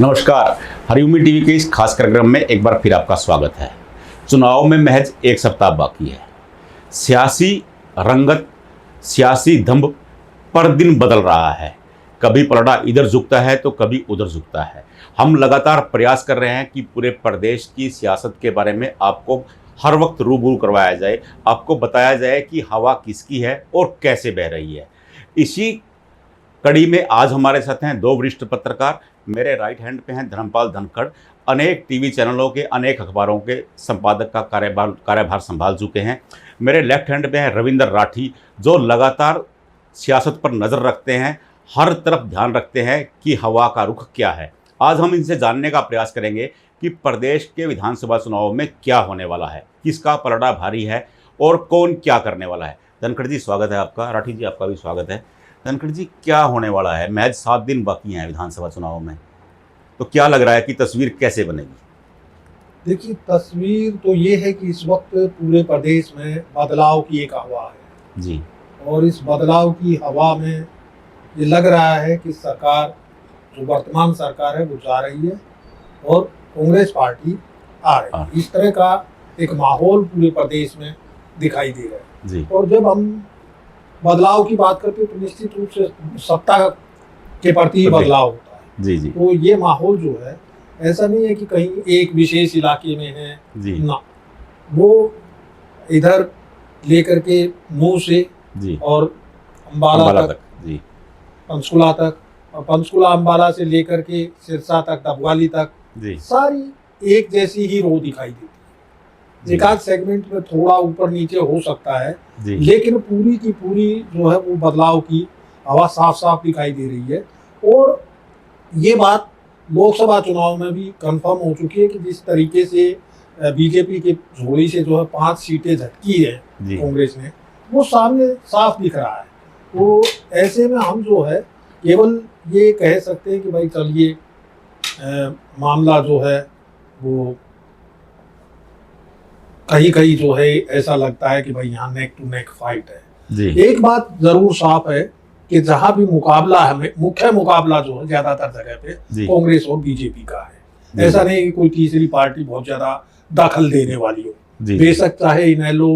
नमस्कार। हरिओमी टीवी के इस खास कार्यक्रम में एक बार फिर आपका स्वागत है। चुनाव में महज एक सप्ताह बाकी है। सियासी रंगत, सियासी दंभ पर दिन बदल रहा है। कभी पलड़ा इधर झुकता है तो कभी उधर झुकता है। हम लगातार प्रयास कर रहे हैं कि पूरे प्रदेश की सियासत के बारे में आपको हर वक्त रूबरू करवाया जाए, आपको बताया जाए कि हवा किसकी है और कैसे बह रही है। इसी कड़ी में आज हमारे साथ हैं दो वरिष्ठ पत्रकार। मेरे राइट हैंड पे हैं धर्मपाल धनखड़, अनेक टीवी चैनलों के, अनेक अखबारों के संपादक का कार्यभार संभाल चुके हैं। मेरे लेफ्ट हैंड पे हैं रविंद्र राठी, जो लगातार सियासत पर नज़र रखते हैं, हर तरफ ध्यान रखते हैं कि हवा का रुख क्या है। आज हम इनसे जानने का प्रयास करेंगे कि प्रदेश के विधानसभा चुनाव में क्या होने वाला है, किसका पलड़ा भारी है और कौन क्या करने वाला है। धनखड़ जी स्वागत है आपका, राठी जी आपका भी स्वागत है। धनखड़ जी, क्या होने वाला है? महज 7 दिन बाकी हैं विधानसभा चुनाव में, तो क्या लग रहा है कि तस्वीर कैसे बनेगी? देखिए, तस्वीर तो ये है कि इस वक्त पूरे प्रदेश में बदलाव की एक हवा है जी। और इस बदलाव की हवा में ये लग रहा है कि सरकार, जो वर्तमान सरकार है, वो जा रही है और कांग्रेस पार्टी आ रही है। इस तरह का एक माहौल पूरे प्रदेश में दिखाई दे रहा है जी। और जब हम बदलाव की बात करते हैं तो निश्चित रूप से सत्ता के प्रति ही बदलाव होता है। जी जी। तो ये माहौल जो है, ऐसा नहीं है कि कहीं एक विशेष इलाके में है जी ना, वो इधर लेकर के मुंह से जी और अम्बाला तक, जी पंचकुला तक, और पंचकुला अम्बाला से लेकर के सिरसा तक, डबवाली तक, जी सारी एक जैसी ही रो दिखाई देती है। जी। एकाध सेगमेंट में थोड़ा ऊपर नीचे हो सकता है, जी। लेकिन पूरी की पूरी जो है वो बदलाव की हवा साफ साफ दिखाई दे रही है। और ये बात लोकसभा चुनाव में भी कंफर्म हो चुकी है कि जिस तरीके से बीजेपी के झोली से जो है 5 सीटें झटकी है जी। कांग्रेस ने, वो सामने साफ दिख रहा है। तो ऐसे में हम जो है केवल ये कह सकते हैं कि भाई चलिए, मामला जो है वो कहीं कहीं जो है ऐसा लगता है कि भाई यहाँ नेक टू नेक फाइट है। जी। एक बात जरूर साफ है कि जहां भी मुकाबला है, मुख्य मुकाबला जो है ज्यादातर जगह पे कांग्रेस और बीजेपी का है। ऐसा नहीं कि कोई तीसरी पार्टी बहुत ज्यादा दखल देने वाली हो। बेशक चाहे इनेलो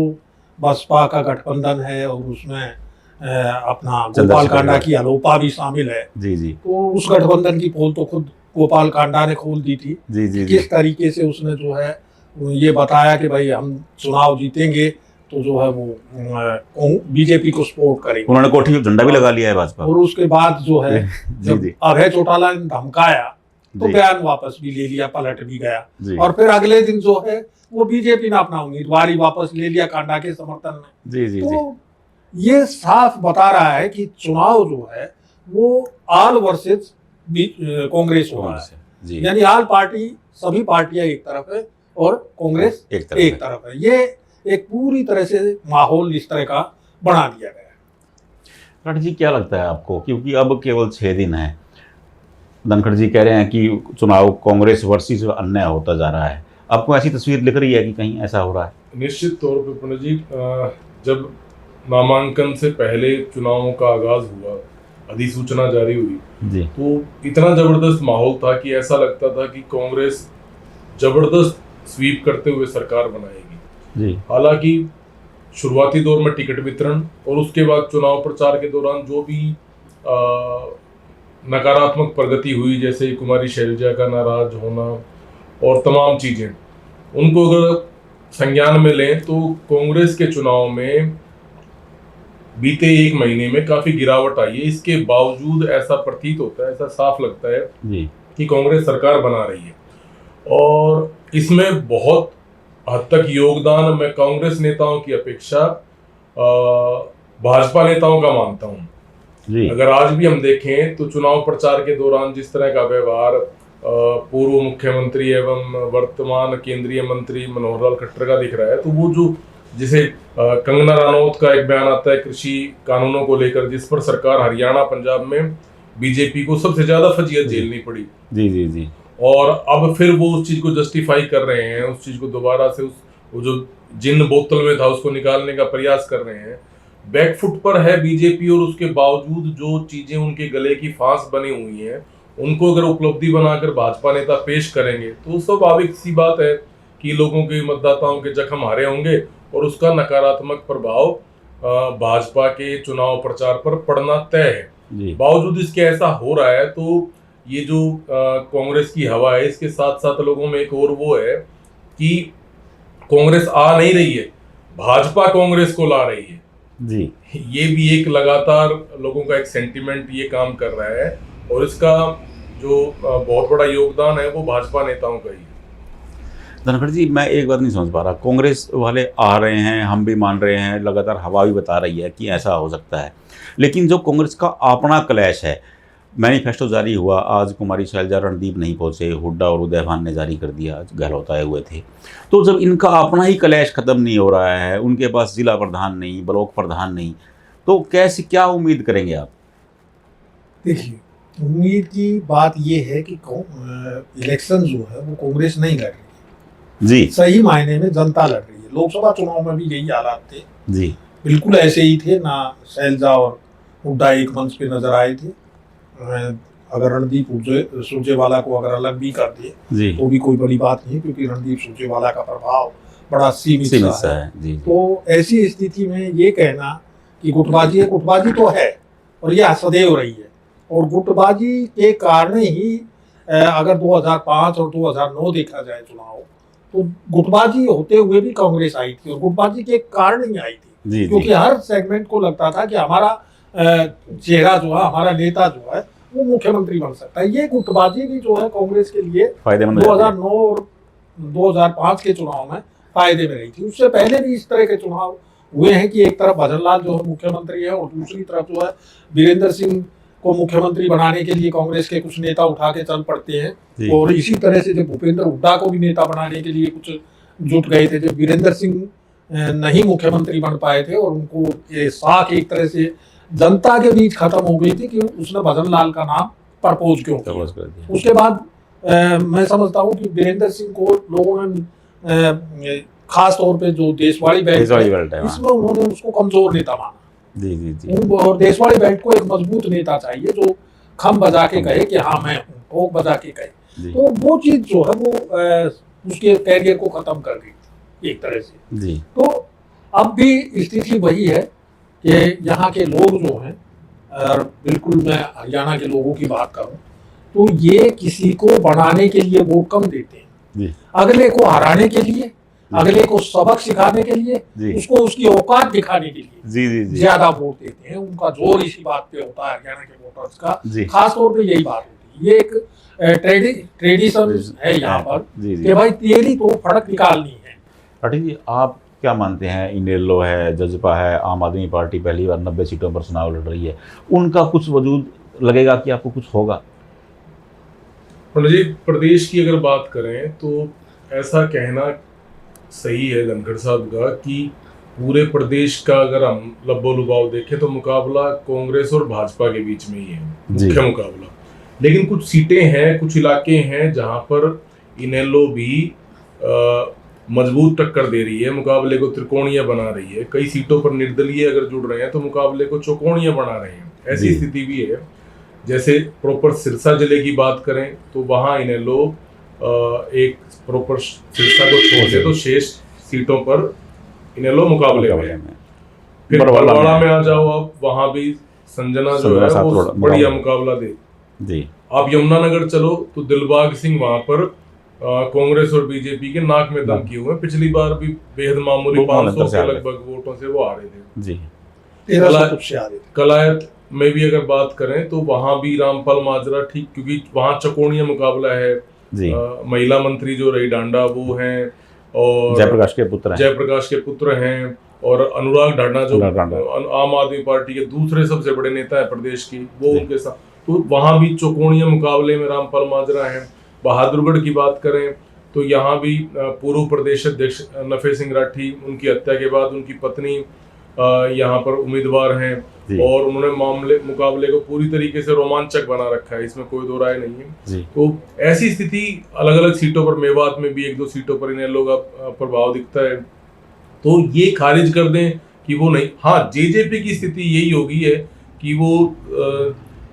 बसपा का गठबंधन है और उसमें अपना गोपाल कांडा की अलोपा भी शामिल है। जी जी। तो उस गठबंधन की पोल तो खुद गोपाल कांडा ने खोल दी थी। जी जी। किस तरीके से उसने जो है ये बताया कि भाई हम चुनाव जीतेंगे तो जो है वो बीजेपी को सपोर्ट करेंगे। उन्होंने कोठी में झंडा भी लगा लिया है भाजपा। और उसके बाद जो है जब अभय चौटाला ने धमकाया तो बयान वापस भी ले लिया, पलट भी गया। और फिर अगले दिन जो है वो बीजेपी ने अपना उम्मीदवार ही वापस ले लिया कांडा के समर्थन में। जी जी। तो ये साफ बता रहा है कि चुनाव जो है वो आल वर्सेस कांग्रेस हो रहा है। यानी आल पार्टी, सभी पार्टियां एक तरफ है और कांग्रेस एक तरफ है। ये एक पूरी तरह से माहौल इस तरह का बना दिया गया है। धनखड़ जी, क्या लगता है आपको, क्योंकि अब केवल 6 दिन है, धनखड़ जी कह रहे हैं कि चुनाव कांग्रेस वर्सेस अन्य होता जा रहा है, आपको ऐसी तस्वीर दिख रही है कि कहीं ऐसा हो रहा है? निश्चित तौर पर पंडित जी, जब नामांकन से पहले चुनावों का आगाज हुआ, अधिसूचना जारी हुई जी, तो इतना जबरदस्त माहौल था कि ऐसा लगता था कि कांग्रेस जबरदस्त स्वीप करते हुए सरकार बनाएगी। जी। हालांकि शुरुआती दौर में टिकट वितरण और उसके बाद चुनाव प्रचार के दौरान जो भी नकारात्मक प्रगति हुई, जैसे कुमारी शैलजा का नाराज होना और तमाम चीजें, उनको अगर संज्ञान में लें तो कांग्रेस के चुनाव में बीते 1 महीने में काफी गिरावट आई है। इसके बावजूद ऐसा प्रतीत होता है, ऐसा साफ लगता है जी कि कांग्रेस सरकार बना रही है। और इसमें बहुत हद तक योगदान मैं कांग्रेस नेताओं की अपेक्षा भाजपा नेताओं का मानता हूं। अगर आज भी हम देखें तो चुनाव प्रचार के दौरान जिस तरह का व्यवहार पूर्व मुख्यमंत्री एवं वर्तमान केंद्रीय मंत्री मनोहर लाल खट्टर का दिख रहा है, तो वो जो जिसे कंगना रनौत का एक बयान आता है कृषि कानूनों को लेकर, जिस पर सरकार हरियाणा पंजाब में बीजेपी को सबसे ज्यादा फजीयत झेलनी पड़ी। जी जी जी। और अब फिर वो उस चीज को जस्टिफाई कर रहे हैं, उस चीज को दोबारा से वो जो जिन बोतल में था उसको निकालने का प्रयास कर रहे हैं। बैकफुट पर है बीजेपी और उसके बावजूद जो चीजें उनके गले की फांस बनी हुई हैं उनको अगर उपलब्धि बनाकर भाजपा नेता पेश करेंगे तो स्वाभाविक सी बात है कि लोगों के मतदाताओं के जख्म हरे होंगे और उसका नकारात्मक प्रभाव भाजपा के चुनाव प्रचार पर पड़ना तय है। बावजूद इसके ऐसा हो रहा है तो ये जो कांग्रेस की हवा है, इसके साथ साथ लोगों में एक और वो है कि कांग्रेस आ नहीं रही है, भाजपा कांग्रेस को ला रही है जी। ये भी एक लगातार लोगों का एक सेंटिमेंट ये काम कर रहा है और इसका जो बहुत बड़ा योगदान है वो भाजपा नेताओं का ही है। धनखड़ जी, मैं एक बात नहीं समझ पा रहा, कांग्रेस वाले आ रहे हैं, हम भी मान रहे हैं, लगातार हवा भी बता रही है कि ऐसा हो सकता है, लेकिन जो कांग्रेस का अपना क्लैश है, मैनिफेस्टो जारी हुआ, आज कुमारी शैलजा रणदीप नहीं पहुंचे, हुड्डा और उदयभान ने जारी कर दिया, गहलोत आए हुए थे। तो जब इनका अपना ही क्लैश खत्म नहीं हो रहा है, उनके पास जिला प्रधान नहीं, ब्लॉक प्रधान नहीं, तो कैसे क्या उम्मीद करेंगे आप? देखिए, उम्मीद की बात ये है कि इलेक्शन जो है वो कांग्रेस नहीं लड़ रही जी, सही मायने में जनता लड़ रही है। लोकसभा चुनाव में भी यही हालात थे जी, बिल्कुल ऐसे ही थे ना। शैलजा और हुड्डा एक मंच पे नजर आए थे। अगर रणदीप सुरजेवाला को अगर अलग भी कर दिए तो भी कोई बड़ी बात नहीं, क्योंकि रणदीप सुरजेवाला का प्रभाव बड़ा सीमित सा है। जी। तो ऐसी स्थिति में ये कहना कि गुटबाजी है, गुटबाजी तो है और यह सदैव रही है, और गुटबाजी के कारण ही अगर 2005 और 2009 देखा जाए चुनाव, तो गुटबाजी होते हुए भी कांग्रेस आई थी और गुटबाजी के कारण ही आई थी, क्योंकि हर सेगमेंट को लगता था कि हमारा चेहरा जो है, हमारा नेता जो है वो मुख्यमंत्री बन सकता है। ये गुटबाजी भी जो है कांग्रेस के लिए 2009 और 2005 के चुनाव में फायदे में रही थी। उससे पहले भी इस तरह के चुनाव हुए हैं कि एक तरफ भजनलाल जो है मुख्यमंत्री है और दूसरी तरफ जो है वीरेंद्र सिंह को मुख्यमंत्री बनाने के लिए कांग्रेस के कुछ नेता उठा के चल पड़ते हैं। और इसी तरह से जब भूपेंद्र हुड्डा को भी नेता बनाने के लिए कुछ जुट गए थे, जब वीरेंद्र सिंह नहीं मुख्यमंत्री बन पाए थे और उनको ये साख एक तरह से जनता के बीच खत्म हो गई थी कि उसने भजनलाल का नाम प्रपोज क्यों किया। उसके बाद मैं समझता हूँ कि वीरेंद्र सिंह को लोगों ने खास तौर पे जो देशवाड़ी बेल्ट है, इसमें उन्होंने उसको कमजोर नेता माना। जी। और देशवाड़ी बेल्ट को एक मजबूत नेता चाहिए जो खम बजा के कहे कि हाँ मैं हूँ, ठोक बजा के कहे। तो वो चीज जो है वो उसके कैरियर को खत्म कर गई एक तरह से। जी। तो अब भी स्थिति वही है कि यहाँ के लोग जो हैं, और बिल्कुल मैं हरियाणा के लोगों की बात करूं तो ये किसी को बढ़ाने के लिए वोट कम देते हैं, अगले को हराने के लिए, अगले को सबक सिखाने के लिए, उसको उसकी औकात दिखाने के लिए ज्यादा वोट देते हैं। उनका जोर इसी बात पे होता है हरियाणा के वोटर्स का, खास तौर पे यही बात होती है। ये एक ट्रेडिशन है यहाँ पर कि भाई तेरी तो फड़क निकालनी है। पाटिल जी, आप क्या मानते हैं, इनेलो है, जजपा है, आम आदमी पार्टी पहली बार 90 सीटों पर चुनाव लड़ रही है, उनका कुछ वजूद लगेगा कि आपको कुछ होगा? पंडित जी, प्रदेश की अगर बात करें तो ऐसा कहना सही है धनखड़ साहब का कि पूरे प्रदेश का अगर हम लब्बो लुबाव देखें तो मुकाबला कांग्रेस और भाजपा के बीच में ही है, मुख्य मुकाबला। लेकिन कुछ सीटें हैं, कुछ इलाके हैं जहां पर इनेलो भी मजबूत टक्कर दे रही है, मुकाबले को त्रिकोणीय बना रही है। कई सीटों पर निर्दलीय अगर जुड़ रहे हैं तो मुकाबले को चौकोणीय बना रहे हैं, ऐसी स्थिति भी है। जैसे प्रॉपर सिरसा जिले की बात करें तो वहां इनेलो एक प्रॉपर सिरसा को छोड़ दे तो शेष सीटों पर इनेलो मुकाबले में। फिर बरवाड़ा में आ जाओ, अब वहां भी संजना जो है वो बढ़िया मुकाबला दे जी। आप यमुनानगर चलो तो दिलबाग सिंह वहां पर कांग्रेस और बीजेपी के नाक में दम किए हुए, पिछली बार भी बेहद मामूली 500 के लगभग वोटों से वो आ रहे थे जी। कलायत में भी अगर बात करें तो वहां भी रामपाल माजरा ठीक, क्योंकि वहां चकोणीय मुकाबला है। महिला मंत्री जो रही डांडा वो हैं और जयप्रकाश के पुत्र हैं, और अनुराग ढांडा जो आम आदमी पार्टी के दूसरे सबसे बड़े नेता है प्रदेश की, वो उनके साथ, तो वहां भी चौकोणीय मुकाबले में रामपाल माजरा हैं। बहादुरगढ़ की बात करें तो यहाँ भी पूर्व प्रदेश अध्यक्ष नफे सिंह राठी, उनकी हत्या के बाद उनकी पत्नी यहाँ पर उम्मीदवार हैं और उन्होंने मुकाबले को पूरी तरीके से रोमांचक बना रखा है, इसमें कोई दो राय नहीं है। तो ऐसी स्थिति अलग अलग सीटों पर, मेवात में भी 1-2 सीटों पर इनेलो का प्रभाव दिखता है। तो ये खारिज कर दें कि वो नहीं, हाँ जेजेपी की स्थिति यही होगी है कि वो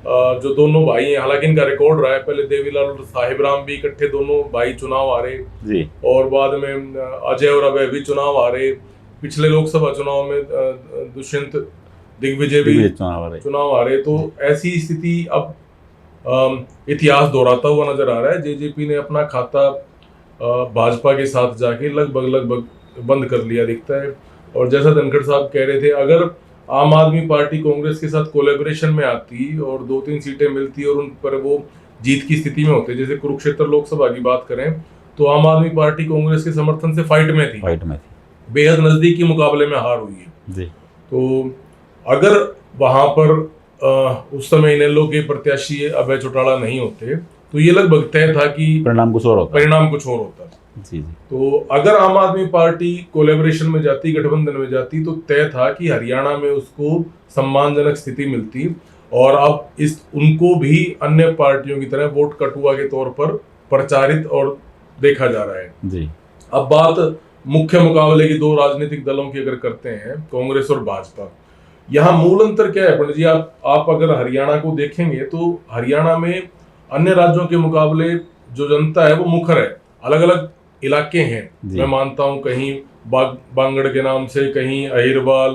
जो दोनों भाई हैं, हालांकि इनका रिकॉर्ड रहा है, पहले देवीलाल और साहिब राम भी इकट्ठे दोनों भाई चुनाव हारे जी, और बाद में अजय और अभय भी चुनाव हारे। पिछले लोकसभा चुनाव में दुष्यंत दिग्विजय भी चुनाव हारे। तो ऐसी स्थिति अब इतिहास दोहराता हुआ नजर आ रहा है। जेजेपी ने अपना खाता भाजपा के साथ जाके लगभग बंद कर लिया दिखता है। और जैसा धनखड़ साहब कह रहे थे, अगर आम आदमी पार्टी कांग्रेस के साथ कोलैबोरेशन में आती और 2-3 सीटें मिलती और उन पर वो जीत की स्थिति में होते, जैसे कुरुक्षेत्र लोकसभा की बात करें तो आम आदमी पार्टी कांग्रेस के समर्थन से फाइट में थी, बेहद नजदीकी मुकाबले में हार हुई है जी। तो अगर वहां पर उस समय इनेलो के प्रत्याशी अभय चौटाला नहीं होते तो ये लगभग तय था कि परिणाम कुछ और होता जी। तो अगर आम आदमी पार्टी कोलैबोरेशन में जाती, गठबंधन में जाती, तो तय था कि हरियाणा में उसको सम्मानजनक स्थिति मिलती। और अब उनको भी अन्य पार्टियों की तरह वोट कटुआ के तौर पर प्रचारित और देखा जा रहा है जी। अब बात मुख्य मुकाबले की 2 राजनीतिक दलों की अगर करते हैं, कांग्रेस और भाजपा, यहाँ मूल अंतर क्या है पंडित जी? आप अगर हरियाणा को देखेंगे तो हरियाणा में अन्य राज्यों के मुकाबले जो जनता है वो मुखर है। अलग अलग इलाके हैं, मैं मानता हूं, कहीं बांगड़ के नाम से, कहीं अहिरवाल,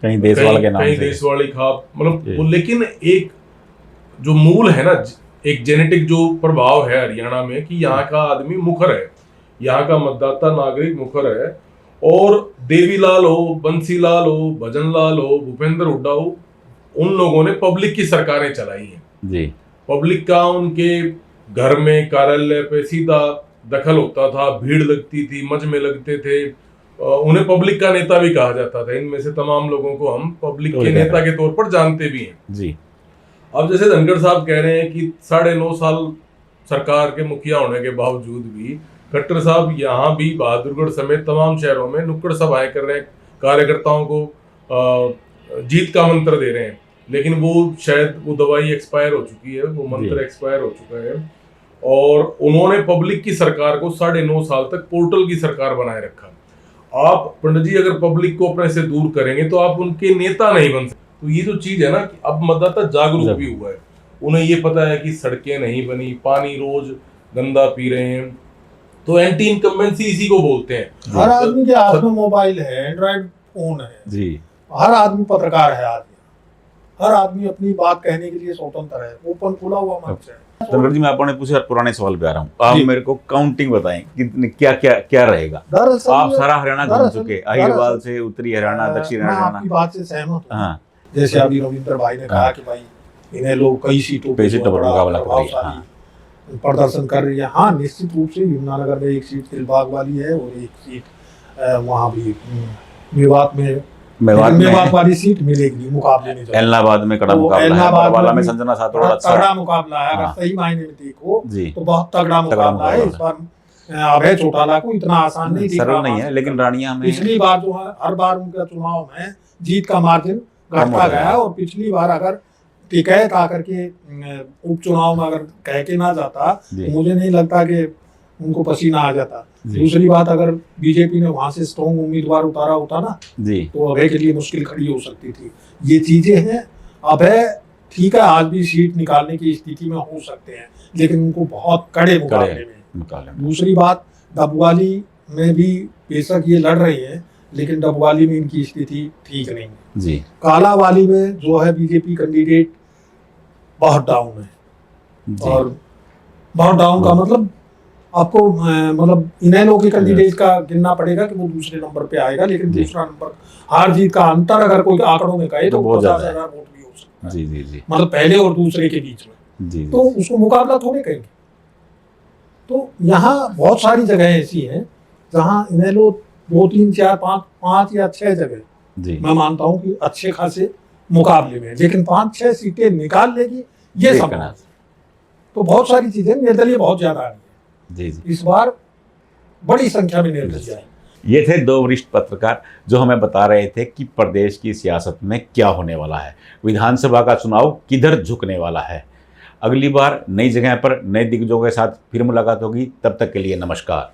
कहीं देशवाल के नाम से, कहीं देशवाली खाप, मतलब लेकिन एक जो मूल है ना, एक जेनेटिक जो प्रभाव है हरियाणा में कि यहाँ का आदमी मुखर है, यहाँ का मतदाता नागरिक मुखर है। और देवीलाल हो, बंसीलाल हो, भजनलाल हो, भूपेंद्र हुड्डा हो, उन लोगों ने पब्लिक की सरकारें चलाई हैं जी। पब्लिक का उनके घर में, कार्यालय पे सीधा दखल होता था, भीड़ लगती थी, मज में लगते थे, उन्हें पब्लिक का नेता भी कहा जाता था। इनमें से तमाम लोगों को हम पब्लिक के नेता के तौर पर जानते भी हैं जी। अब जैसे धनखड़ साहब कह रहे हैं कि 9.5 साल सरकार के मुखिया होने के बावजूद भी खट्टर साहब यहाँ भी बहादुरगढ़ समेत तमाम शहरों में नुक्कड़ सभाएं कर रहे हैं, कार्यकर्ताओं को जीत का मंत्र दे रहे हैं, लेकिन वो शायद वो दवाई एक्सपायर हो चुकी है, वो मंत्र एक्सपायर हो चुका है। और उन्होंने पब्लिक की सरकार को 9.5 साल तक पोर्टल की सरकार बनाए रखा। आप पंडित जी अगर पब्लिक को अपने से दूर करेंगे तो आप उनके नेता नहीं बन सकते। तो ये जो चीज है ना कि अब मतदाता जागरूक भी हुआ है, उन्हें ये पता है कि सड़कें नहीं बनी, पानी रोज गंदा पी रहे हैं, तो एंटी इनकम्बेंसी इसी को बोलते हैं। हर आदमी के हाथ में मोबाइल है, एंड्रॉइड फोन है जी। हर आदमी पत्रकार है, हर आदमी अपनी बात कहने के लिए स्वतंत्र है, ओपन खुला हुआ मंच है। धनखड़ जी, मैं आपने पूछे पुराने सवाल पे आ रहा हूँ, आप मेरे को काउंटिंग बताएं कितने क्या रहेगा? आप सारा हरियाणा घूम चुके, अहिरवाल से उत्तरी हरियाणा, दक्षिण हरियाणा। आपकी बात से सहमत हूं। हाँ, जैसे अभी रविंद्र भाई ने कहा कि भाई इन्हें लोग कई सीटों पे मुकाबला प्रदर्शन कर रही है। हाँ, निश्चित रूप से यमुनानगर में एक सीट दिलबाग वाली है और एक सीट वहाँ भी मेवात वाली सीट मिलेगी मुकाबले में। इलाहाबाद में कड़ा मुकाबला है, वाला में संजना सातोड़ा तगड़ा मुकाबला है। अगर सही मायने में देखो तो बहुत तगड़ा मुकाबला है। इस बार अभय चौटाला को इतना आसान नहीं सरल नहीं है, लेकिन रानिया में पिछली बार जो है हर बार उनका चुनाव में जीत का मार्जिन घटता गया। और पिछली बार अगर टिकैत आकर के उपचुनाव में अगर कह के ना जाता तो मुझे नहीं लगता कि उनको पसीना आ जाता। दूसरी बात, अगर बीजेपी ने वहां से स्ट्रॉन्ग उम्मीदवार उतारा होता ना तो अभय के लिए मुश्किल खड़ी हो सकती थी। ये चीजें हैं। अभय ठीक है, आज भी सीट निकालने की स्थिति में हो सकते हैं, लेकिन उनको बहुत कड़े मुकाबले में। दूसरी बात, डबवाली में भी बेशक ये लड़ रही है, लेकिन डबवाली में इनकी स्थिति ठीक नहीं है जी। कालावाली में जो है बीजेपी कैंडिडेट बहुत डाउन है। और बहुत डाउन का मतलब आपको मतलब इनेलो के कैंडिडेट का गिनना पड़ेगा कि वो दूसरे नंबर पे आएगा, लेकिन दूसरा नंबर हार जीत का अंतर अगर कोई आंकड़ों में कहे तो 50,000 वोट भी हो सकता है जी। मतलब पहले और दूसरे के बीच में जी। तो उसको मुकाबला थोड़े कहेंगे। तो यहाँ बहुत सारी जगह ऐसी हैं जहाँ इनेलो 2, 3, 4, 5 या 6 जगह मैं मानता हूँ कि अच्छे खासे मुकाबले में, लेकिन 5-6 सीटें निकाल लेगी ये संभव। तो बहुत सारी चीजें निर्दलीय बहुत ज्यादा आ रही है जी। इस बार बड़ी संख्या में निर्दलीय है। ये थे 2 वरिष्ठ पत्रकार जो हमें बता रहे थे कि प्रदेश की सियासत में क्या होने वाला है, विधानसभा का चुनाव किधर झुकने वाला है। अगली बार नई जगह पर नए दिग्गजों के साथ फिर मुलाकात होगी। तब तक के लिए नमस्कार।